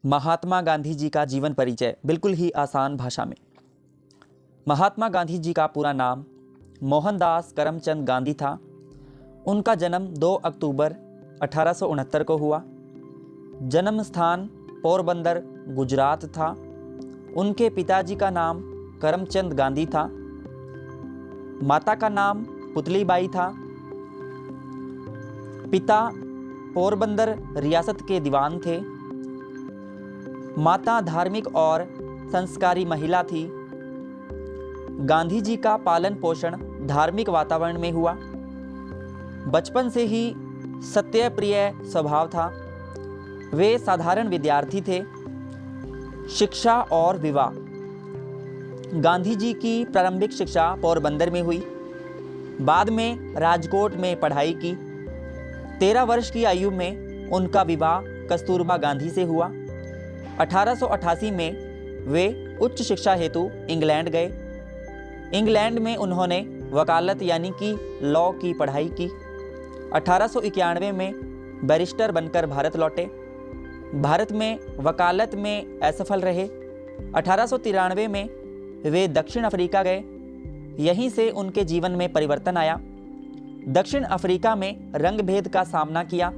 महात्मा गांधी जी का जीवन परिचय बिल्कुल ही आसान भाषा में। महात्मा गांधी जी का पूरा नाम मोहनदास करमचंद गांधी था। उनका जन्म 2 अक्टूबर 1869 को हुआ। जन्म स्थान पोरबंदर, गुजरात था। उनके पिताजी का नाम करमचंद गांधी था। माता का नाम पुतलीबाई था। पिता पोरबंदर रियासत के दीवान थे। माता धार्मिक और संस्कारी महिला थी। गांधी जी का पालन पोषण धार्मिक वातावरण में हुआ। बचपन से ही सत्यप्रिय स्वभाव था। वे साधारण विद्यार्थी थे। शिक्षा और विवाह। गांधी जी की प्रारंभिक शिक्षा पोरबंदर में हुई। बाद में राजकोट में पढ़ाई की। 13 वर्ष की आयु में उनका विवाह कस्तूरबा गांधी से हुआ। 1888 में वे उच्च शिक्षा हेतु इंग्लैंड गए। इंग्लैंड में उन्होंने वकालत यानी कि लॉ की पढ़ाई की। 1891 में बैरिस्टर बनकर भारत लौटे। भारत में वकालत में असफल रहे। 1893 में वे दक्षिण अफ्रीका गए। यहीं से उनके जीवन में परिवर्तन आया। दक्षिण अफ्रीका में रंगभेद का सामना किया।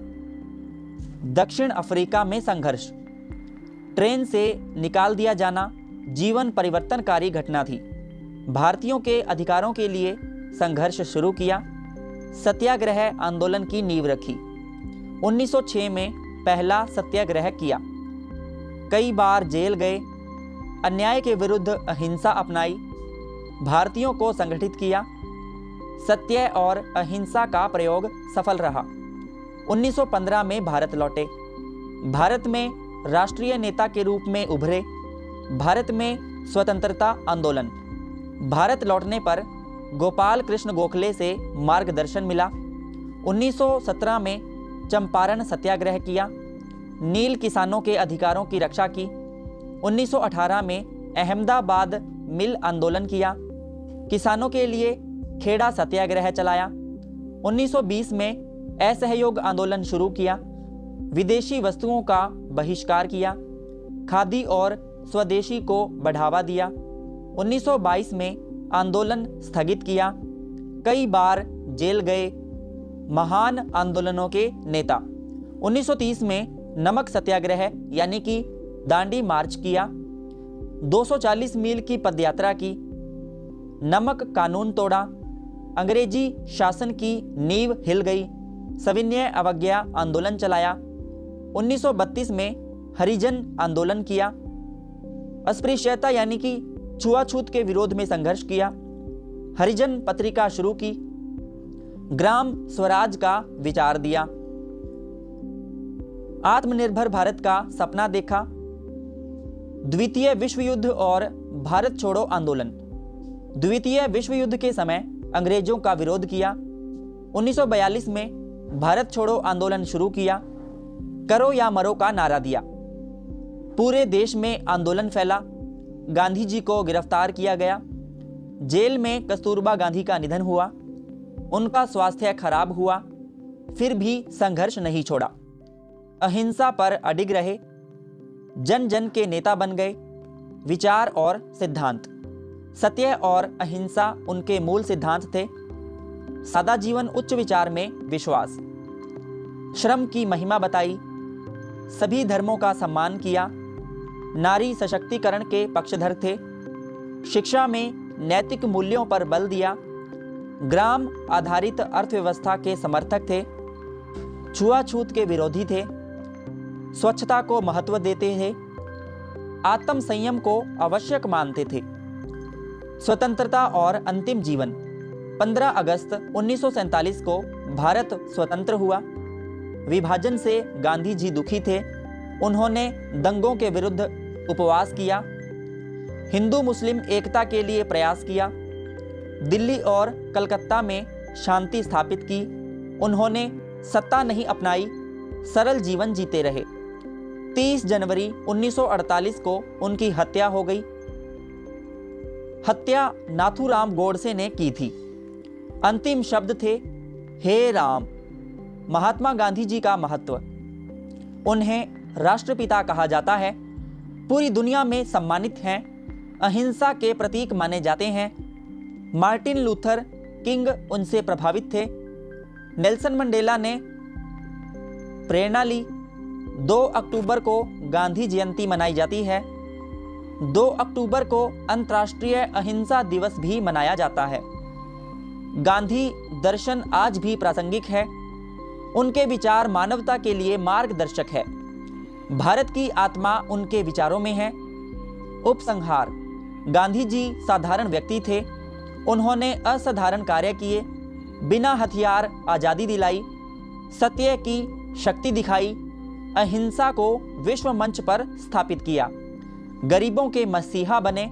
दक्षिण अफ्रीका में संघर्ष, ट्रेन से निकाल दिया जाना जीवन परिवर्तनकारी घटना थी। भारतीयों के अधिकारों के लिए संघर्ष शुरू किया। सत्याग्रह आंदोलन की नींव रखी। 1906 में पहला सत्याग्रह किया। कई बार जेल गए। अन्याय के विरुद्ध अहिंसा अपनाई। भारतीयों को संगठित किया। सत्य और अहिंसा का प्रयोग सफल रहा। 1915 में भारत लौटे। भारत में राष्ट्रीय नेता के रूप में उभरे। भारत में स्वतंत्रता आंदोलन। भारत लौटने पर गोपाल कृष्ण गोखले से मार्गदर्शन मिला। 1917 में चंपारण सत्याग्रह किया। नील किसानों के अधिकारों की रक्षा की। 1918 में अहमदाबाद मिल आंदोलन किया। किसानों के लिए खेड़ा सत्याग्रह चलाया। 1920 में असहयोग आंदोलन शुरू किया। विदेशी वस्तुओं का बहिष्कार किया। खादी और स्वदेशी को बढ़ावा दिया। 1922 में आंदोलन स्थगित किया। कई बार जेल गए। महान आंदोलनों के नेता। 1930 में नमक सत्याग्रह यानी कि दांडी मार्च किया। 240 मील की पदयात्रा की। नमक कानून तोड़ा। अंग्रेजी शासन की नींव हिल गई। सविनय अवज्ञा आंदोलन चलाया। 1932 में हरिजन आंदोलन किया। अस्पृश्यता यानी कि छुआछूत के विरोध में संघर्ष किया। हरिजन पत्रिका शुरू की। ग्राम स्वराज का विचार दिया। आत्मनिर्भर भारत का सपना देखा। द्वितीय विश्व युद्ध और भारत छोड़ो आंदोलन। द्वितीय विश्व युद्ध के समय अंग्रेजों का विरोध किया। 1942 में भारत छोड़ो आंदोलन शुरू किया। करो या मरो का नारा दिया। पूरे देश में आंदोलन फैला। गांधी जी को गिरफ्तार किया गया। जेल में कस्तूरबा गांधी का निधन हुआ। उनका स्वास्थ्य खराब हुआ, फिर भी संघर्ष नहीं छोड़ा। अहिंसा पर अडिग रहे। जन जन के नेता बन गए। विचार और सिद्धांत। सत्य और अहिंसा उनके मूल सिद्धांत थे। सादा जीवन, उच्च विचार में विश्वास। श्रम की महिमा बताई। सभी धर्मों का सम्मान किया। नारी सशक्तिकरण के पक्षधर थे। शिक्षा में नैतिक मूल्यों पर बल दिया। ग्राम आधारित अर्थव्यवस्था के समर्थक थे। छुआछूत के विरोधी थे। स्वच्छता को महत्व देते थे। आत्म संयम को आवश्यक मानते थे। स्वतंत्रता और अंतिम जीवन। 15 अगस्त 1947 को भारत स्वतंत्र हुआ। विभाजन से गांधी जी दुखी थे। उन्होंने दंगों के विरुद्ध उपवास किया। हिंदू मुस्लिम एकता के लिए प्रयास किया। दिल्ली और कलकत्ता में शांति स्थापित की। उन्होंने सत्ता नहीं अपनाई, सरल जीवन जीते रहे। 30 जनवरी 1948 को उनकी हत्या हो गई। हत्या नाथूराम गोडसे ने की थी। अंतिम शब्द थे, हे राम। महात्मा गांधी जी का महत्व। उन्हें राष्ट्रपिता कहा जाता है, पूरी दुनिया में सम्मानित हैं, अहिंसा के प्रतीक माने जाते हैं। मार्टिन लूथर किंग उनसे प्रभावित थे। नेल्सन मंडेला ने प्रेरणा ली। 2 अक्टूबर को गांधी जयंती मनाई जाती है। 2 अक्टूबर को अंतर्राष्ट्रीय अहिंसा दिवस भी मनाया जाता है। गांधी दर्शन आज भी प्रासंगिक है। उनके विचार मानवता के लिए मार्गदर्शक है। भारत की आत्मा उनके विचारों में है। उपसंहार: गांधी जी साधारण व्यक्ति थे। उन्होंने असाधारण कार्य किए, बिना हथियार आज़ादी दिलाई, सत्य की शक्ति दिखाई, अहिंसा को विश्व मंच पर स्थापित किया, गरीबों के मसीहा बने,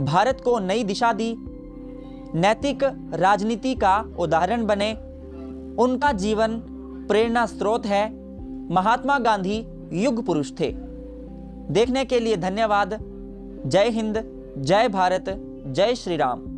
भारत को नई दिशा दी, नैतिक राजनीति का उदाहरण बने। उनका जीवन प्रेरणा स्रोत है। महात्मा गांधी युग पुरुष थे। देखने के लिए धन्यवाद। जय हिंद, जय भारत, जय श्री राम।